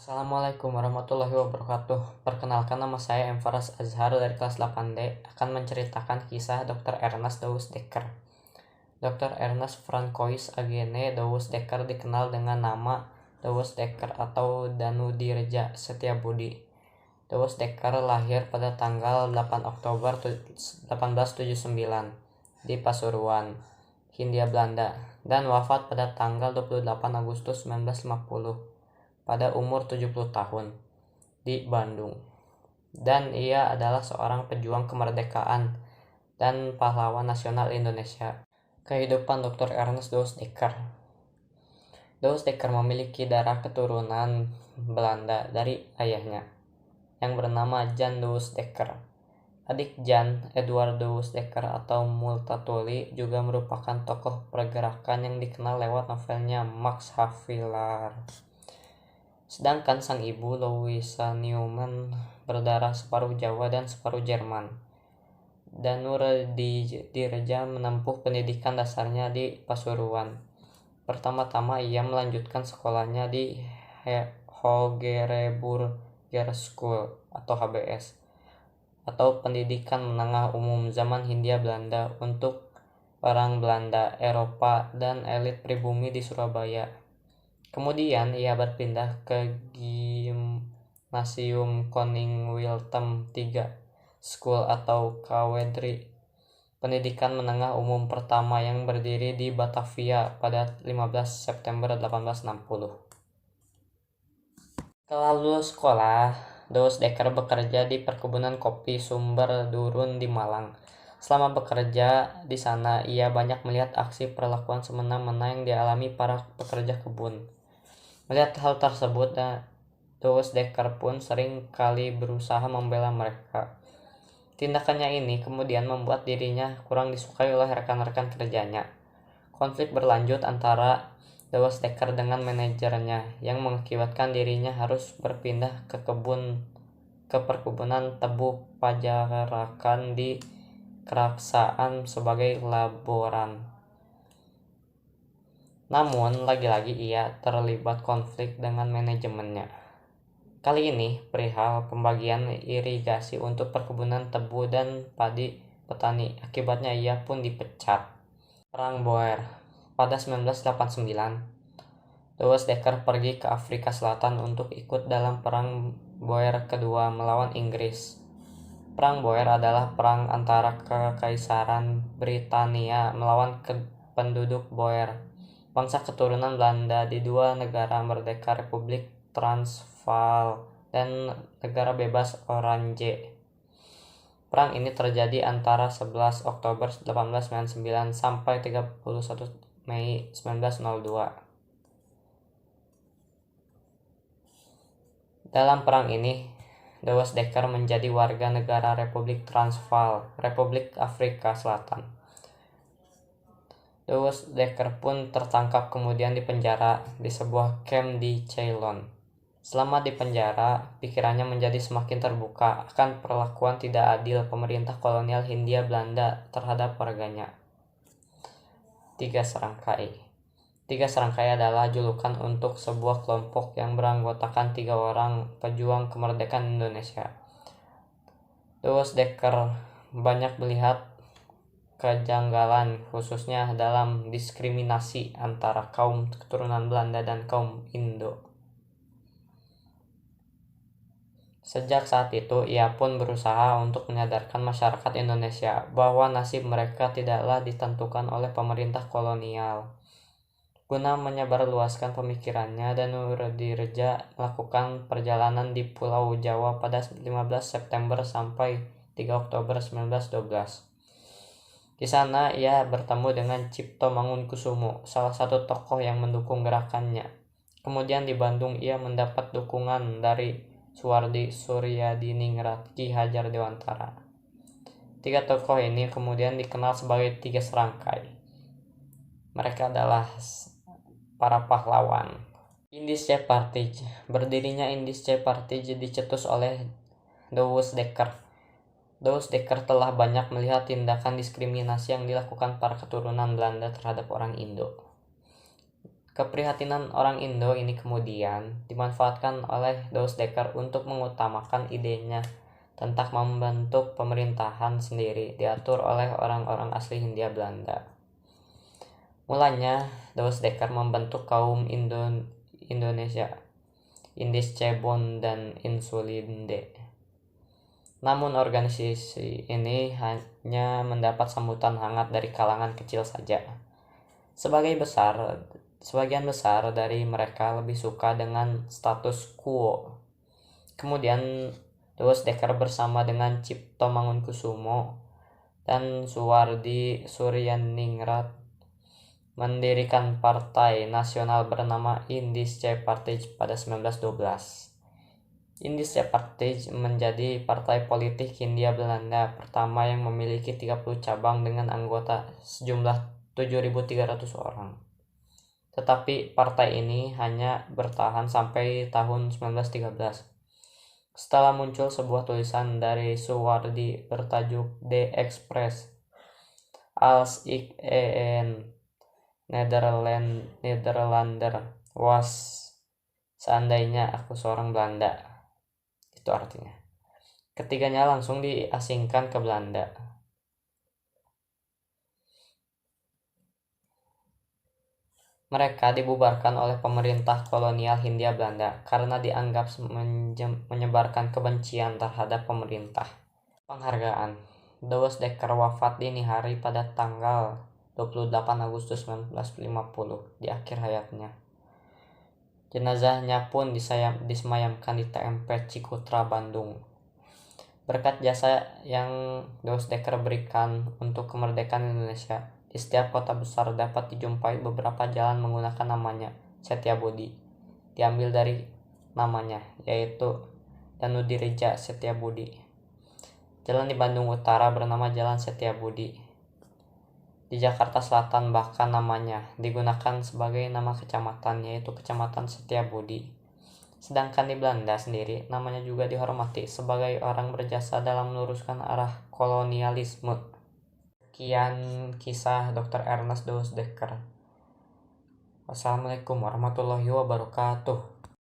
Assalamualaikum warahmatullahi wabarakatuh. Perkenalkan, nama saya Faras Azhar dari kelas 8D akan menceritakan kisah Dr. Ernest Douwes Dekker. Dr. Ernest Francois Agene Douwes Dekker dikenal dengan nama Douwes Dekker atau Danudirja Setiabudi. Douwes Dekker lahir pada tanggal 8 Oktober 1879 di Pasuruan, Hindia Belanda, dan wafat pada tanggal 28 Agustus 1950 pada umur 70 tahun di Bandung. Dan ia adalah seorang pejuang kemerdekaan dan pahlawan nasional Indonesia. Kehidupan Dr. Ernest Douwes Dekker. Douwes Dekker memiliki darah keturunan Belanda dari ayahnya yang bernama Jan Douwes Dekker. Adik Jan, Edward Douwes Dekker atau Multatuli, juga merupakan tokoh pergerakan yang dikenal lewat novelnya Max Havelaar. Sedangkan sang ibu, Louisa Newman, berdarah separuh Jawa dan separuh Jerman. Danudirja menempuh pendidikan dasarnya di Pasuruan. Pertama-tama ia melanjutkan sekolahnya di Hogereburger School atau HBS, atau pendidikan menengah umum zaman Hindia Belanda untuk orang Belanda, Eropa, dan elit pribumi di Surabaya. Kemudian ia berpindah ke Gymnasium Koning Wilhelm III School atau KWDRI, pendidikan menengah umum pertama yang berdiri di Batavia pada 15 September 1860. Setelah lulus sekolah, Douwes Dekker bekerja di perkebunan kopi Sumber Durun di Malang. Selama bekerja di sana, ia banyak melihat aksi perlakuan semena-mena yang dialami para pekerja kebun. Melihat hal tersebut, Douwes Dekker pun sering kali berusaha membela mereka. Tindakannya ini kemudian membuat dirinya kurang disukai oleh rekan-rekan kerjanya. Konflik berlanjut antara Douwes Dekker dengan manajernya yang mengakibatkan dirinya harus berpindah ke perkebunan tebu Pajarakan di Keraksaan sebagai laboran. Namun, lagi-lagi ia terlibat konflik dengan manajemennya. Kali ini perihal pembagian irigasi untuk perkebunan tebu dan padi petani. Akibatnya ia pun dipecat. Perang Boer. Pada 1989, Douwes Dekker pergi ke Afrika Selatan untuk ikut dalam Perang Boer kedua melawan Inggris. Perang Boer adalah perang antara Kekaisaran Britania melawan penduduk Boer, bangsa keturunan Belanda di dua negara merdeka, Republik Transvaal dan negara bebas Oranje. Perang ini terjadi antara 11 Oktober 1899 sampai 31 Mei 1902. Dalam perang ini, Douwes Dekker menjadi warga negara Republik Transvaal, Republik Afrika Selatan. Douwes Dekker pun tertangkap kemudian dipenjara di sebuah kamp di Ceylon. Selama di penjara, pikirannya menjadi semakin terbuka akan perlakuan tidak adil pemerintah kolonial Hindia Belanda terhadap warganya. Tiga serangkai adalah julukan untuk sebuah kelompok yang beranggotakan 3 orang pejuang kemerdekaan Indonesia. Douwes Dekker banyak melihat kejanggalan khususnya dalam diskriminasi antara kaum keturunan Belanda dan kaum Indo. Sejak saat itu, ia pun berusaha untuk menyadarkan masyarakat Indonesia bahwa nasib mereka tidaklah ditentukan oleh pemerintah kolonial. Guna menyebarluaskan pemikirannya, Danudirja melakukan perjalanan di Pulau Jawa pada 15 September sampai 3 Oktober 1912. Di sana ia bertemu dengan Cipto Mangunkusumo, salah satu tokoh yang mendukung gerakannya. Kemudian di Bandung ia mendapat dukungan dari Suwardi Suryadiningrat, Ki Hajar Dewantara. 3 tokoh ini kemudian dikenal sebagai 3 serangkai. Mereka adalah para pahlawan. Indische Partij. Berdirinya Indische Partij dicetus oleh Douwes Dekker. Douwes Dekker telah banyak melihat tindakan diskriminasi yang dilakukan para keturunan Belanda terhadap orang Indo. Keprihatinan orang Indo ini kemudian dimanfaatkan oleh Douwe Dekker untuk mengutamakan idenya tentang membentuk pemerintahan sendiri diatur oleh orang-orang asli Hindia Belanda. Mulanya, Douwe Dekker membentuk kaum Indonesia, Indische-Bond dan Insulinde. Namun organisasi ini hanya mendapat sambutan hangat dari kalangan kecil saja. Sebagian besar dari mereka lebih suka dengan status quo. Kemudian Douwe Dekker bersama dengan Cipto Mangunkusumo dan Suwardi Suryaningrat mendirikan partai nasional bernama Indische Partij pada 1912. Indische Partij menjadi partai politik Hindia Belanda pertama yang memiliki 30 cabang dengan anggota sejumlah 7.300 orang. Tetapi partai ini hanya bertahan sampai tahun 1913. Setelah muncul sebuah tulisan dari Suwardi bertajuk De Express als ik een Nederlander was, seandainya aku seorang Belanda. Itu artinya. Ketiganya langsung diasingkan ke Belanda. Mereka dibubarkan oleh pemerintah kolonial Hindia Belanda karena dianggap menyebarkan kebencian terhadap pemerintah. Penghargaan. Douwe Dekker wafat dini hari pada tanggal 28 Agustus 1950 di akhir hayatnya. Jenazahnya pun disemayamkan di TMP Cikutra, Bandung. Berkat jasa yang Douwe Dekker berikan untuk kemerdekaan Indonesia, di setiap kota besar dapat dijumpai beberapa jalan menggunakan namanya, Setiabudi. Diambil dari namanya, yaitu Danudirja Setiabudi. Jalan di Bandung Utara bernama Jalan Setiabudi. Di Jakarta Selatan bahkan namanya digunakan sebagai nama kecamatan, yaitu Kecamatan Setiabudi. Sedangkan di Belanda sendiri, namanya juga dihormati sebagai orang berjasa dalam meluruskan arah kolonialisme. Sekian kisah Dr. Ernest Douwe Dekker. Wassalamualaikum warahmatullahi wabarakatuh.